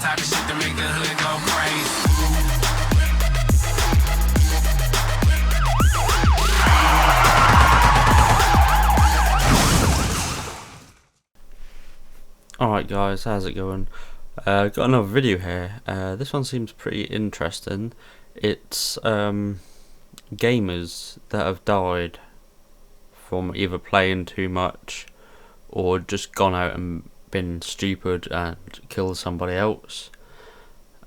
type of shit to make the hood go crazy. Alright guys, how's it going? Got another video here. This one seems pretty interesting. It's gamers that have died from either playing too much or just gone out and been stupid and killed somebody else.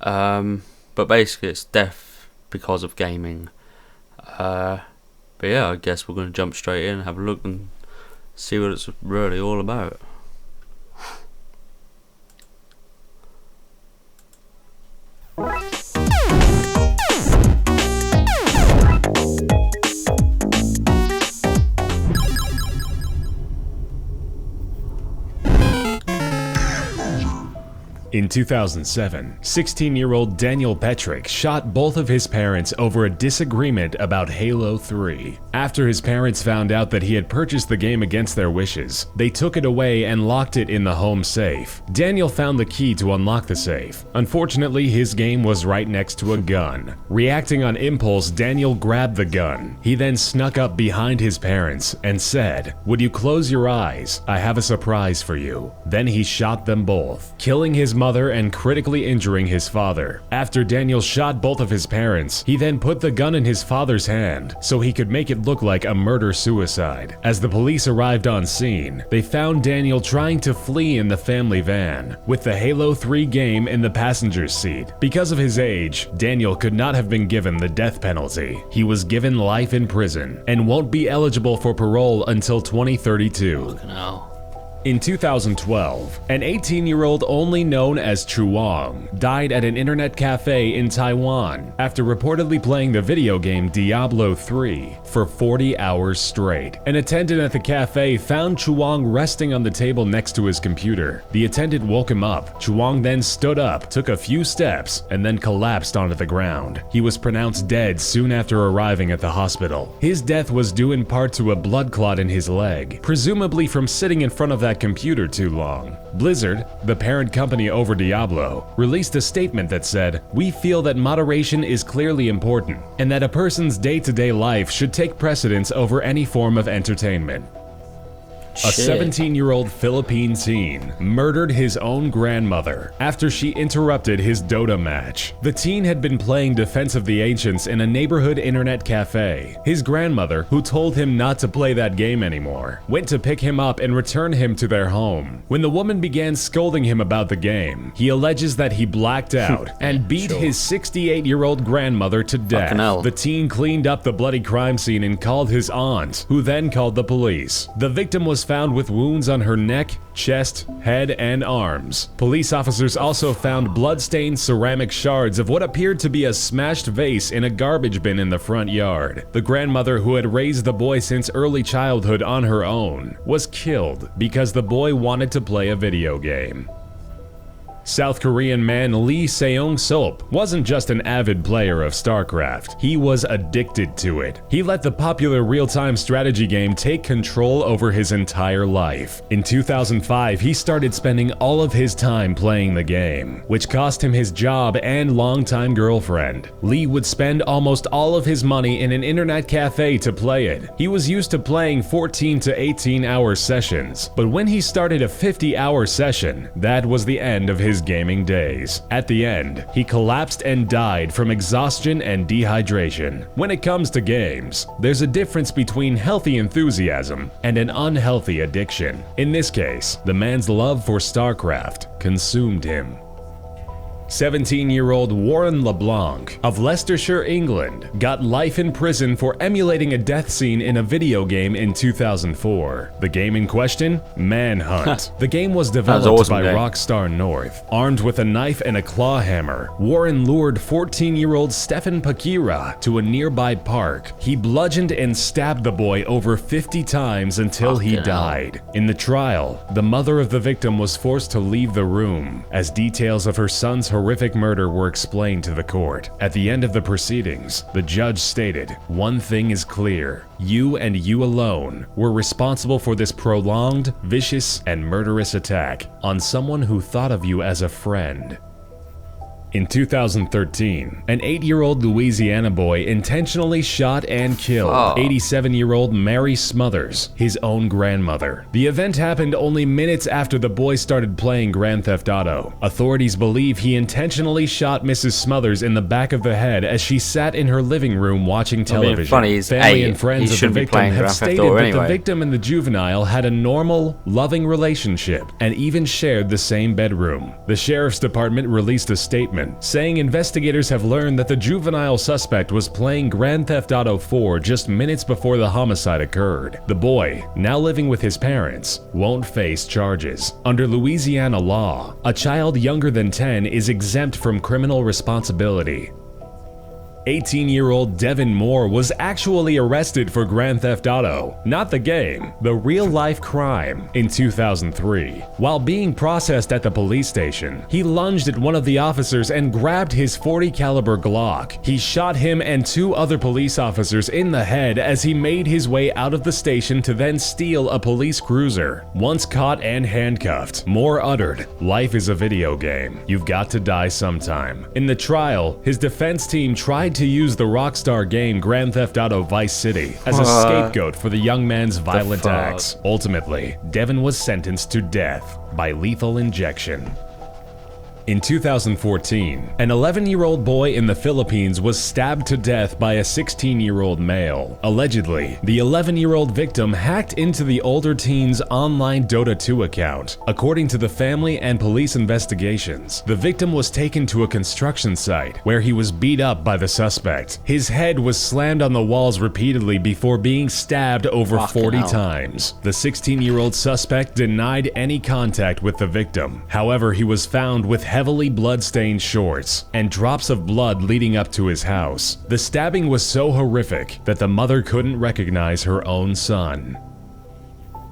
But basically it's death because of gaming. But yeah, I guess we're going to jump straight in and have a look and see what it's really all about. In 2007, 16-year-old Daniel Petrick shot both of his parents over a disagreement about Halo 3. After his parents found out that he had purchased the game against their wishes, they took it away and locked it in the home safe. Daniel found the key to unlock the safe. Unfortunately, his game was right next to a gun. Reacting on impulse, Daniel grabbed the gun. He then snuck up behind his parents and said, "Would you close your eyes? I have a surprise for you." Then he shot them both, killing his mother and critically injuring his father. After Daniel shot both of his parents, he then put the gun in his father's hand so he could make it look like a murder-suicide. As the police arrived on scene, they found Daniel trying to flee in the family van, with the Halo 3 game in the passenger's seat. Because of his age, Daniel could not have been given the death penalty. He was given life in prison and won't be eligible for parole until 2032. Fucking hell. In 2012, an 18-year-old only known as Chuang died at an internet cafe in Taiwan after reportedly playing the video game Diablo 3 for 40 hours straight. An attendant at the cafe found Chuang resting on the table next to his computer. The attendant woke him up. Chuang then stood up, took a few steps, and then collapsed onto the ground. He was pronounced dead soon after arriving at the hospital. His death was due in part to a blood clot in his leg, presumably from sitting in front of that computer too long. Blizzard, the parent company over Diablo, released a statement that said, "We feel that moderation is clearly important, and that a person's day-to-day life should take precedence over any form of entertainment." A 17-year-old Philippine teen murdered his own grandmother after she interrupted his Dota match. The teen had been playing Defense of the Ancients in a neighborhood internet cafe. His grandmother, who told him not to play that game anymore, went to pick him up and return him to their home. When the woman began scolding him about the game, he alleges that he blacked out and beat his 68-year-old grandmother to death. The teen cleaned up the bloody crime scene and called his aunt, who then called the police. The victim was found with wounds on her neck, chest, head, and arms. Police officers also found blood-stained ceramic shards of what appeared to be a smashed vase in a garbage bin in the front yard. The grandmother, who had raised the boy since early childhood on her own, was killed because the boy wanted to play a video game. South Korean man Lee Seong-sop wasn't just an avid player of StarCraft, he was addicted to it. He let the popular real-time strategy game take control over his entire life. In 2005, he started spending all of his time playing the game, which cost him his job and longtime girlfriend. Lee would spend almost all of his money in an internet cafe to play it. He was used to playing 14 to 18-hour sessions, but when he started a 50-hour session, that was the end of his gaming days. At the end, he collapsed and died from exhaustion and dehydration. When it comes to games, there's a difference between healthy enthusiasm and an unhealthy addiction. In this case, the man's love for StarCraft consumed him. 17-year-old Warren LeBlanc of Leicestershire, England, got life in prison for emulating a death scene in a video game in 2004. The game in question? Manhunt. The game was developed by Rockstar North. Armed with a knife and a claw hammer, Warren lured 14-year-old Stefan Pakira to a nearby park. He bludgeoned and stabbed the boy over 50 times until he died. In the trial, the mother of the victim was forced to leave the room, as details of her son's horrific murder were explained to the court. At the end of the proceedings, the judge stated, "One thing is clear. You and you alone were responsible for this prolonged, vicious, and murderous attack on someone who thought of you as a friend." In 2013, an 8-year-old Louisiana boy intentionally shot and killed 87-year-old Mary Smothers, his own grandmother. The event happened only minutes after the boy started playing Grand Theft Auto. Authorities believe he intentionally shot Mrs. Smothers in the back of the head as she sat in her living room watching television. Family and friends of the victim have stated that the victim and the juvenile had a normal, loving relationship and even shared the same bedroom. The sheriff's department released a statement saying investigators have learned that the juvenile suspect was playing Grand Theft Auto 4 just minutes before the homicide occurred. The boy, now living with his parents, won't face charges. Under Louisiana law, a child younger than 10 is exempt from criminal responsibility. 18-year-old Devin Moore was actually arrested for Grand Theft Auto, not the game, the real-life crime, in 2003. While being processed at the police station, he lunged at one of the officers and grabbed his .40 caliber Glock. He shot him and 2 other police officers in the head as he made his way out of the station to then steal a police cruiser. Once caught and handcuffed, Moore uttered, "Life is a video game. You've got to die sometime." In the trial, his defense team tried to use the Rockstar game Grand Theft Auto Vice City as a scapegoat for the young man's violent acts. Ultimately, Devin was sentenced to death by lethal injection. In 2014, an 11-year-old boy in the Philippines was stabbed to death by a 16-year-old male. Allegedly, the 11-year-old victim hacked into the older teen's online Dota 2 account. According to the family and police investigations, the victim was taken to a construction site where he was beat up by the suspect. His head was slammed on the walls repeatedly before being stabbed over 40 times. The 16-year-old suspect denied any contact with the victim. However, he was found with heavily blood-stained shorts and drops of blood leading up to his house. The stabbing was so horrific that the mother couldn't recognize her own son.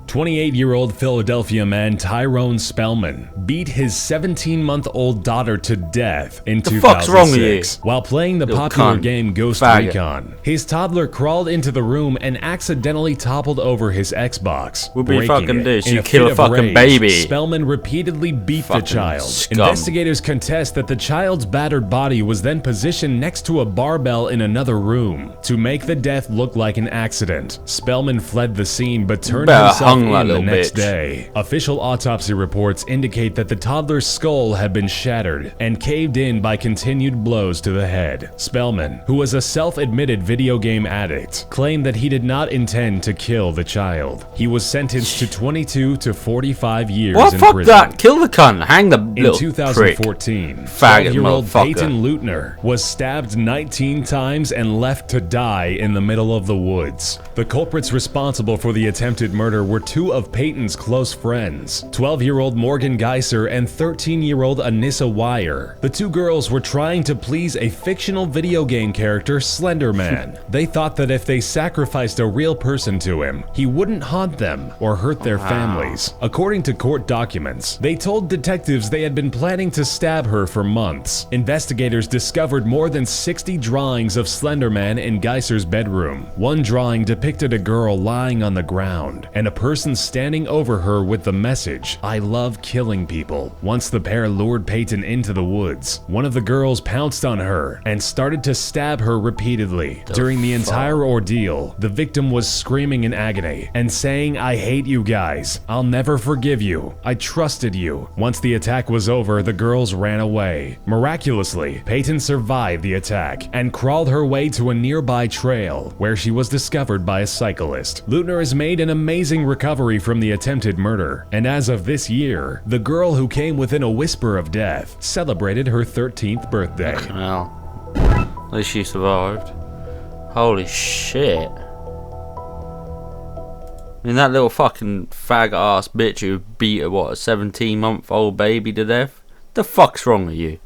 28-year-old Philadelphia man Tyrone Spellman beat his 17-month-old daughter to death in 2006 while playing the popular game Ghost Recon. His toddler crawled into the room and accidentally toppled over his Xbox. What you fucking do? You kill a fucking baby. Spellman repeatedly beat the child. Investigators contest that the child's battered body was then positioned next to a barbell in another room to make the death look like an accident. Spellman fled the scene but turned himself in the next day. Official autopsy reports indicate that the toddler's skull had been shattered and caved in by continued blows to the head. Spellman, who was a self-admitted video game addict, claimed that he did not intend to kill the child. He was sentenced to 22 to 45 years in prison. Fuck that! Kill the cunt! Hang the little In 2014, 12-year-old Peyton Leutner was stabbed 19 times and left to die in the middle of the woods. The culprits responsible for the attempted murder were 2 of Peyton's close friends, 12-year-old Morgan Geiser and 13-year-old Anissa Wire. The 2 girls were trying to please a fictional video game character, Slender Man. They thought that if they sacrificed a real person to him, he wouldn't haunt them or hurt their families. According to court documents, they told detectives they had been planning to stab her for months. Investigators discovered more than 60 drawings of Slender Man in Geiser's bedroom. One drawing depicted a girl lying on the ground and a person standing over her with the message, "I love killing people." Once the pair lured Peyton into the woods, one of the girls pounced on her and started to stab her repeatedly. During the entire ordeal, the victim was screaming in agony and saying, "I hate you guys. I'll never forgive you. I trusted you." Once the attack was over, the girls ran away. Miraculously, Peyton survived the attack and crawled her way to a nearby trail where she was discovered by a cyclist. Leutner has made an amazing recovery from the attempted murder, and as of this year, the girl who came within a whisper of death celebrated her 13th birthday. Well, at least she survived. Holy shit. I mean, that little fucking fag ass bitch who beat a 17-month-old baby to death? The fuck's wrong with you?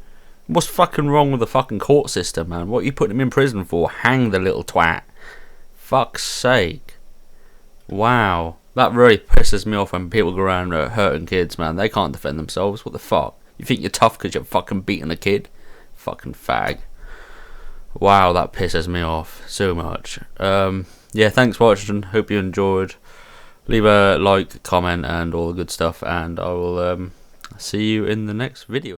What's fucking wrong with the fucking court system, man? What are you putting him in prison for? Hang the little twat. Fuck's sake. Wow. That really pisses me off when people go around hurting kids, man. They can't defend themselves. What the fuck? You think you're tough because you're fucking beating a kid? Fucking fag. Wow, that pisses me off so much. Yeah, thanks for watching. Hope you enjoyed. Leave a like, comment, and all the good stuff. And I will see you in the next video.